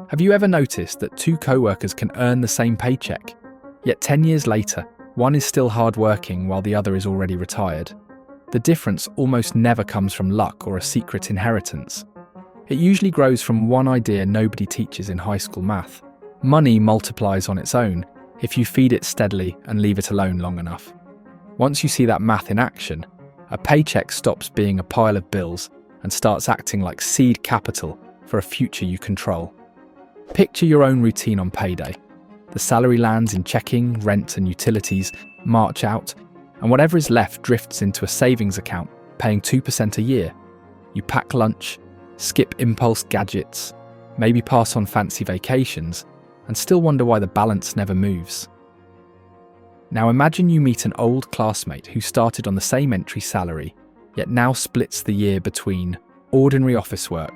Have you ever noticed that two co-workers can earn the same paycheck, yet 10 years later, one is still hard-working while the other is already retired? The difference almost never comes from luck or a secret inheritance. It usually grows from one idea nobody teaches in high school math. Money multiplies on its own if you feed it steadily and leave it alone long enough. Once you see that math in action, a paycheck stops being a pile of bills and starts acting like seed capital for a future you control. Picture your own routine on payday. The salary lands in checking, rent and utilities march out, and whatever is left drifts into a savings account paying 2% a year. You pack lunch, skip impulse gadgets, maybe pass on fancy vacations, and still wonder why the balance never moves. Now imagine you meet an old classmate who started on the same entry salary, yet now splits the year between ordinary office work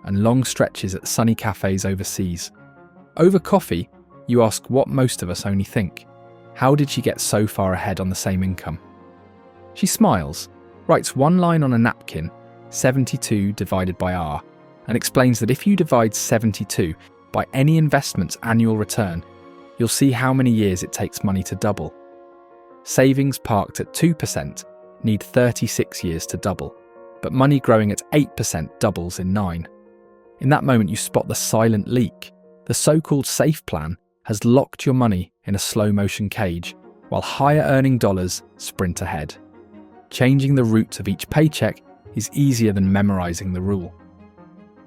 and long stretches at sunny cafes overseas. Over coffee, you ask what most of us only think. How did she get so far ahead on the same income? She smiles, writes one line on a napkin, 72 divided by R, and explains that if you divide 72 by any investment's annual return, you'll see how many years it takes money to double. Savings parked at 2% need 36 years to double, but money growing at 8% doubles in 9. In that moment, you spot the silent leak. The so-called safe plan has locked your money in a slow-motion cage, while higher-earning dollars sprint ahead. Changing the route of each paycheck is easier than memorizing the rule.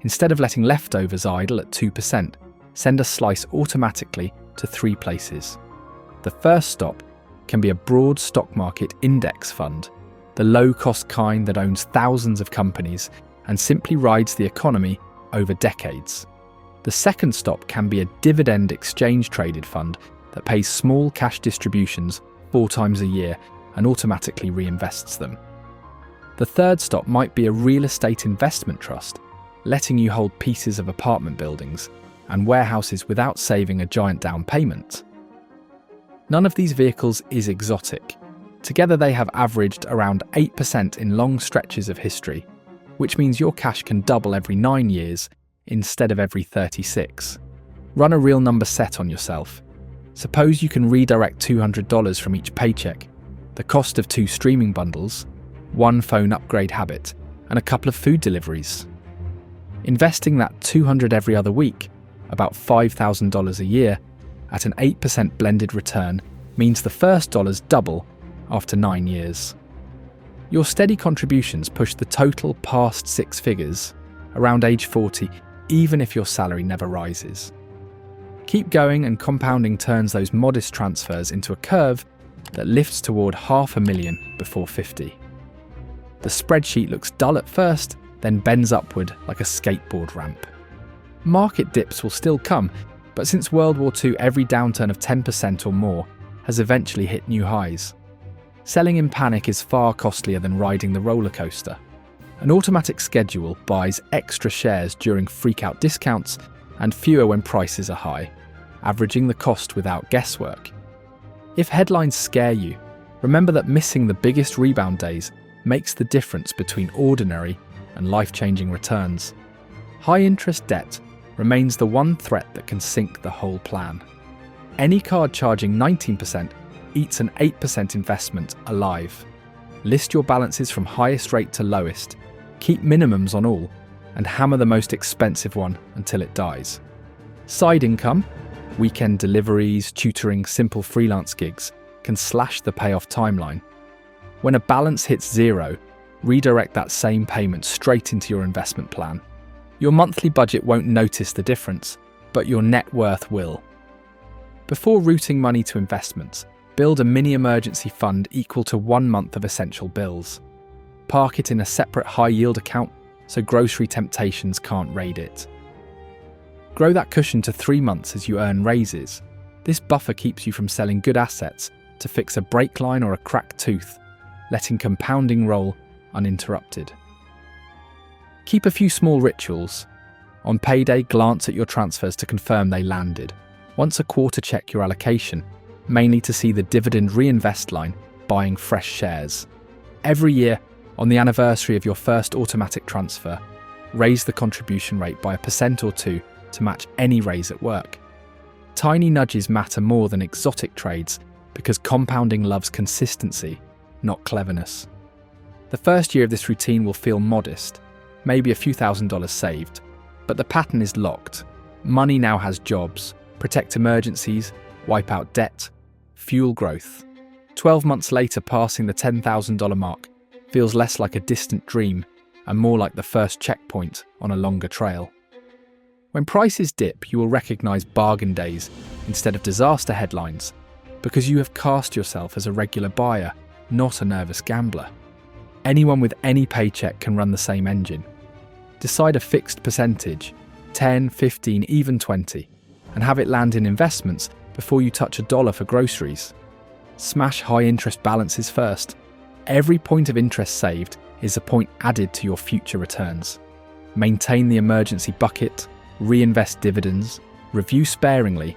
Instead of letting leftovers idle at 2%, send a slice automatically to 3 places. The first stop can be a broad stock market index fund, the low-cost kind that owns thousands of companies and simply rides the economy over decades. The second stop can be a dividend exchange-traded fund that pays small cash distributions 4 times a year and automatically reinvests them. The third stop might be a real estate investment trust, letting you hold pieces of apartment buildings and warehouses without saving a giant down payment. None of these vehicles is exotic. Together they have averaged around 8% in long stretches of history, which means your cash can double every 9 years instead of every 36. Run a real number set on yourself. Suppose you can redirect $200 from each paycheck, the cost of 2 streaming bundles, 1 phone upgrade habit, and a couple of food deliveries. Investing that $200 every other week, about $5,000 a year, at an 8% blended return means the first dollars double after 9 years. Your steady contributions push the total past 6 figures around age 40, even if your salary never rises. Keep going, and compounding turns those modest transfers into a curve that lifts toward $500,000 before 50. The spreadsheet looks dull at first, then bends upward like a skateboard ramp. Market dips will still come, but since World War II, every downturn of 10% or more has eventually hit new highs. Selling in panic is far costlier than riding the roller coaster. An automatic schedule buys extra shares during freak-out discounts and fewer when prices are high, averaging the cost without guesswork. If headlines scare you, remember that missing the biggest rebound days makes the difference between ordinary and life-changing returns. High-interest debt remains the one threat that can sink the whole plan. Any card charging 19% eats an 8% investment alive. List your balances from highest rate to lowest, keep minimums on all, and hammer the most expensive one until it dies. Side income, weekend deliveries, tutoring, simple freelance gigs, can slash the payoff timeline. When a balance hits 0, redirect that same payment straight into your investment plan. Your monthly budget won't notice the difference, but your net worth will. Before routing money to investments, build a mini emergency fund equal to 1 month of essential bills. Park it in a separate high-yield account so grocery temptations can't raid it. Grow that cushion to 3 months as you earn raises. This buffer keeps you from selling good assets to fix a brake line or a cracked tooth, letting compounding roll uninterrupted. Keep a few small rituals. On payday, glance at your transfers to confirm they landed. Once a quarter, check your allocation, mainly to see the dividend reinvest line, buying fresh shares. Every year, on the anniversary of your first automatic transfer, raise the contribution rate by 1% or 2 to match any raise at work. Tiny nudges matter more than exotic trades because compounding loves consistency, not cleverness. The first year of this routine will feel modest, maybe a few $1,000s saved, but the pattern is locked. Money now has jobs, protect emergencies, wipe out debt, fuel growth. 12 months later, passing the $10,000 mark feels less like a distant dream and more like the first checkpoint on a longer trail. When prices dip, you will recognize bargain days instead of disaster headlines because you have cast yourself as a regular buyer, not a nervous gambler. Anyone with any paycheck can run the same engine. Decide a fixed percentage, 10, 15, even 20, and have it land in investments before you touch $1 for groceries. Smash high interest balances first. Every point of interest saved is a point added to your future returns. Maintain the emergency bucket, reinvest dividends, review sparingly,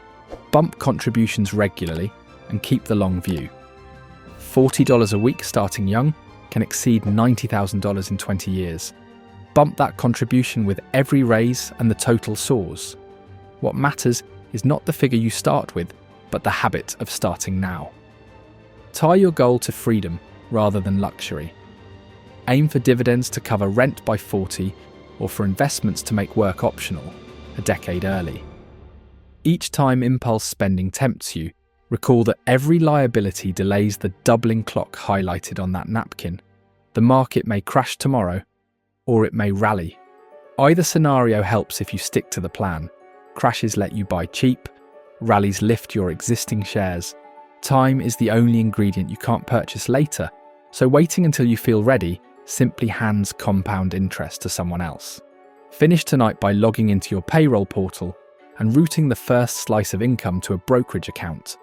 bump contributions regularly, and keep the long view. $40 a week starting young can exceed $90,000 in 20 years. Bump that contribution with every raise and the total soars. What matters is not the figure you start with, but the habit of starting now. Tie your goal to freedom rather than luxury. Aim for dividends to cover rent by 40 or for investments to make work optional, a decade early. Each time impulse spending tempts you, recall that every liability delays the doubling clock highlighted on that napkin. The market may crash tomorrow, or it may rally. Either scenario helps if you stick to the plan. Crashes let you buy cheap, rallies lift your existing shares. Time is the only ingredient you can't purchase later, so waiting until you feel ready simply hands compound interest to someone else. Finish tonight by logging into your payroll portal and routing the first slice of income to a brokerage account.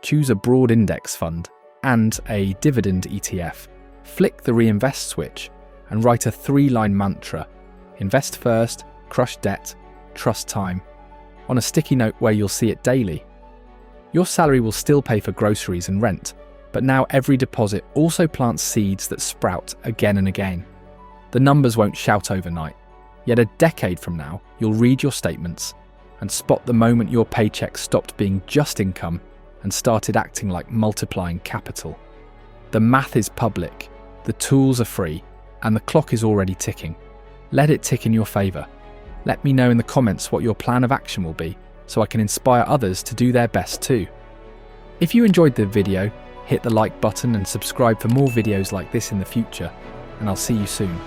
Choose a broad index fund and a dividend ETF. Flick the reinvest switch and write a 3-line mantra: invest first, crush debt, trust time, on a sticky note where you'll see it daily. Your salary will still pay for groceries and rent, but now every deposit also plants seeds that sprout again and again. The numbers won't shout overnight, yet a decade from now, you'll read your statements and spot the moment your paycheck stopped being just income and started acting like multiplying capital. The math is public, the tools are free, and the clock is already ticking. Let it tick in your favour. Let me know in the comments what your plan of action will be, so I can inspire others to do their best too. If you enjoyed the video, hit the like button and subscribe for more videos like this in the future, and I'll see you soon.